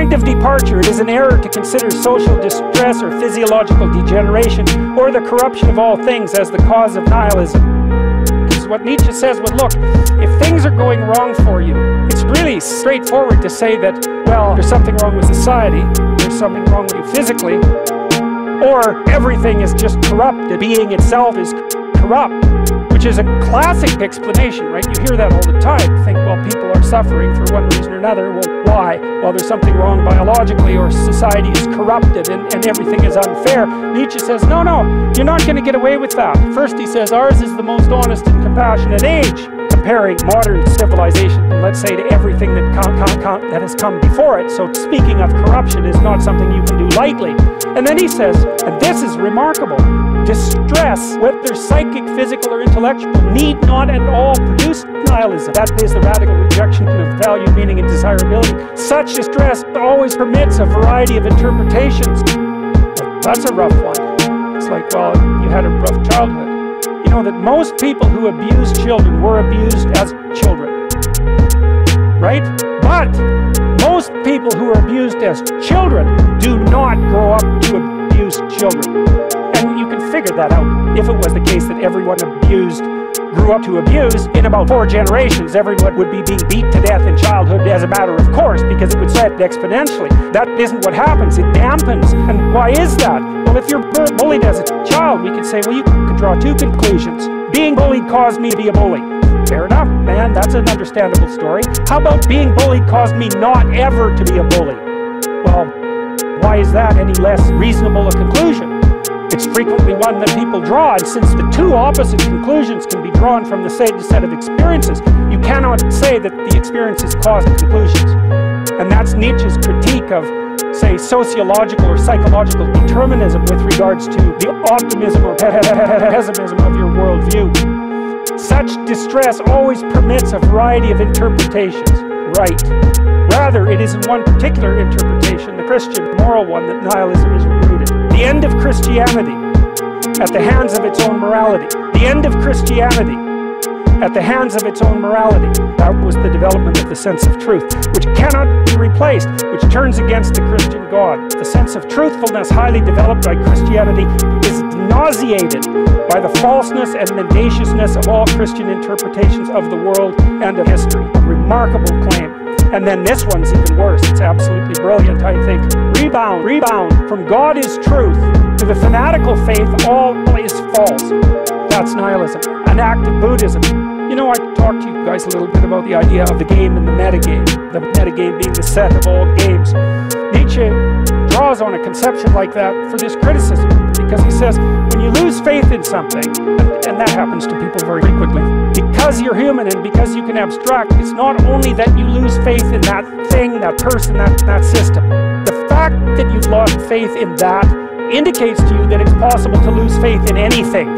point of departure, it is an error to consider social distress or physiological degeneration or the corruption of all things as the cause of nihilism. Because what Nietzsche says was, look, if things are going wrong for you, it's really straightforward to say that, well, there's something wrong with society, there's something wrong with you physically, or everything is just corrupt, the being itself is corrupt, which is a classic explanation, right? You hear that all the time. You think, well, people are suffering for one reason or another. Well, why? Well, there's something wrong biologically, or society is corrupted and everything is unfair. Nietzsche says, no, you're not going to get away with that. First, he says, ours is the most honest and compassionate age, comparing modern civilization, let's say, to everything that has come before it. So speaking of corruption is not something you can do lightly. And then he says, and this is remarkable, distress, whether psychic, physical, or intellectual, need not at all produce nihilism. That is the radical rejection of value, meaning, and desirability. Such distress always permits a variety of interpretations. Well, that's a rough one. It's like, well, you had a rough childhood. You know that most people who abuse children were abused as children, right? But most people who are abused as children do not grow up to abuse children. And you can figure that out. If it was the case that everyone abused grew up to abuse, in about 4 generations, everyone would be being beat to death in childhood as a matter of course, because it would spread exponentially. That isn't what happens. It dampens. And why is that? Well, if you're bullied as a child, we could say, well, you could draw 2 conclusions. Being bullied caused me to be a bully. Fair enough, man. That's an understandable story. How about being bullied caused me not ever to be a bully? Well, why is that any less reasonable a conclusion? It's frequently one that people draw, and since the 2 opposite conclusions can be drawn from the same set of experiences, you cannot say that the experiences cause the conclusions. And that's Nietzsche's critique of, say, sociological or psychological determinism with regards to the optimism or pessimism of your worldview. Such distress always permits a variety of interpretations. Right. Rather, it is in one particular interpretation, the Christian moral one, that nihilism is rooted. The end of Christianity at the hands of its own morality. The end of Christianity at the hands of its own morality. That was the development of the sense of truth, which cannot be replaced, which turns against the Christian God. The sense of truthfulness, highly developed by Christianity, is nauseated by the falseness and mendaciousness of all Christian interpretations of the world and of history. A remarkable claim. And then this one's even worse. It's absolutely brilliant, I think. Rebound. From God is truth. To the fanatical faith, all is false. That's nihilism. An act of Buddhism. You know, I talked to you guys a little bit about the idea of the game and the metagame. The metagame being the set of all games. Nietzsche draws on a conception like that for this criticism, because he says, when you lose faith in something, and that happens to people very frequently, because you're human and because you can abstract, it's not only that you lose faith in that thing, that person, that system. The fact that you've lost faith in that indicates to you that it's possible to lose faith in anything,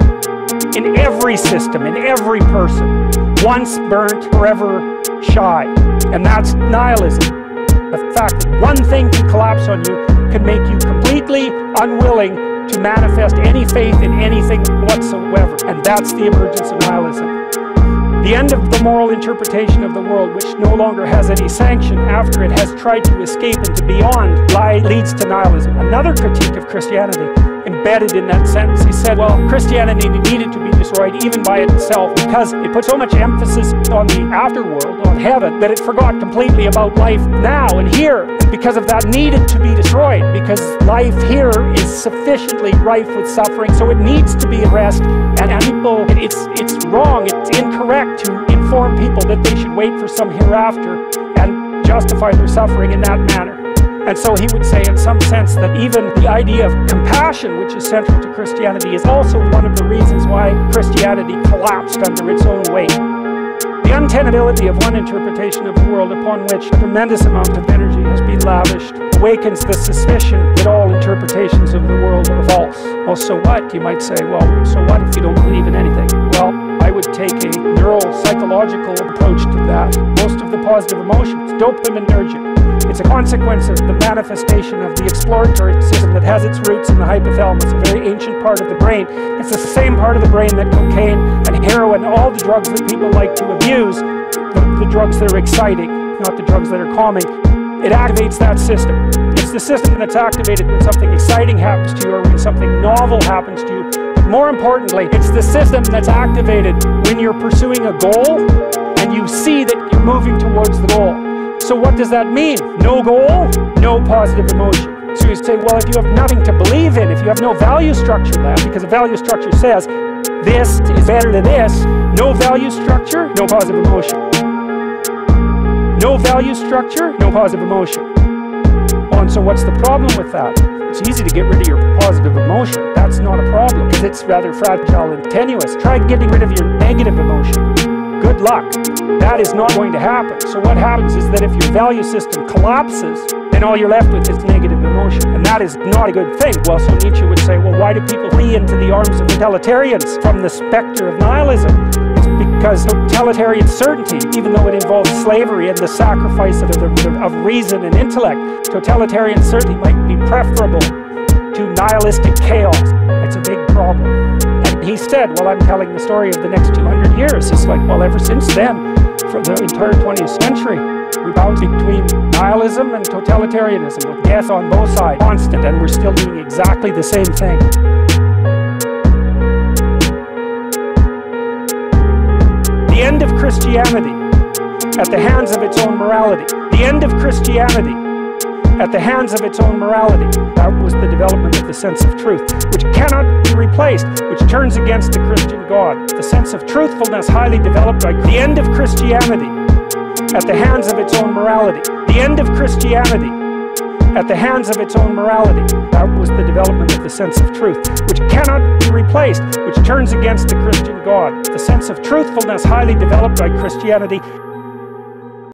in every system, in every person. Once burnt, forever shy. And that's nihilism. The fact that one thing can collapse on you can make you completely unwilling to manifest any faith in anything whatsoever. And that's the emergence of nihilism. The end of the moral interpretation of the world, which no longer has any sanction after it has tried to escape into beyond, leads to nihilism. Another critique of Christianity, embedded in that sentence, he said, well, Christianity needed to be destroyed even by itself because it put so much emphasis on the afterworld, on heaven, that it forgot completely about life now and here. Because of that, needed to be destroyed, because life here is sufficiently rife with suffering, so it needs to be addressed. And people, it's wrong, it's incorrect to inform people that they should wait for some hereafter and justify their suffering in that manner. And so he would say, in some sense, that even the idea of compassion, which is central to Christianity, is also one of the reasons why Christianity collapsed under its own weight. The untenability of one interpretation of the world upon which a tremendous amount of energy has been lavished awakens the suspicion that all interpretations of the world are false. Well, so what? You might say, well, so what if you don't believe in anything? Well, I would take a neuropsychological approach to that. Most of the positive emotions, dopaminergic. It's a consequence of the manifestation of the exploratory system that has its roots in the hypothalamus, a very ancient part of the brain. It's the same part of the brain that cocaine and heroin, all the drugs that people like to abuse, the drugs that are exciting, not the drugs that are calming. it activates that system. It's the system that's activated when something exciting happens to you or when something novel happens to you. But more importantly, it's the system that's activated when you're pursuing a goal and you see that you're moving towards the goal. So what does that mean? No goal, no positive emotion. So you say, well, if you have nothing to believe in, if you have no value structure left, because a value structure says this is better than this, no value structure, no positive emotion. No value structure, no positive emotion. Oh, and so what's the problem with that? It's easy to get rid of your positive emotion. That's not a problem, because it's rather fragile and tenuous. Try getting rid of your negative emotion. Good luck. That is not going to happen. So what happens is that if your value system collapses, then all you're left with is negative emotion. And that is not a good thing. Well, so Nietzsche would say, well, why do people flee into the arms of totalitarians from the specter of nihilism? It's because totalitarian certainty, even though it involves slavery and the sacrifice of reason and intellect, totalitarian certainty might be preferable to nihilistic chaos. It's a big problem. And he said, well, I'm telling the story of the next 200 years. It's like, well, ever since then, for the entire 20th century, we bounce between nihilism and totalitarianism with death on both sides, constant, and we're still doing exactly the same thing. The end of Christianity at the hands of its own morality. The end of Christianity at the hands of its own morality. That was the development of the sense of truth, which cannot be replaced, which turns against the Christian God. The sense of truthfulness highly developed by the end of Christianity at the hands of its own morality. The end of Christianity at the hands of its own morality. That was the development of the sense of truth, which cannot be replaced, which turns against the Christian God. The sense of truthfulness highly developed by Christianity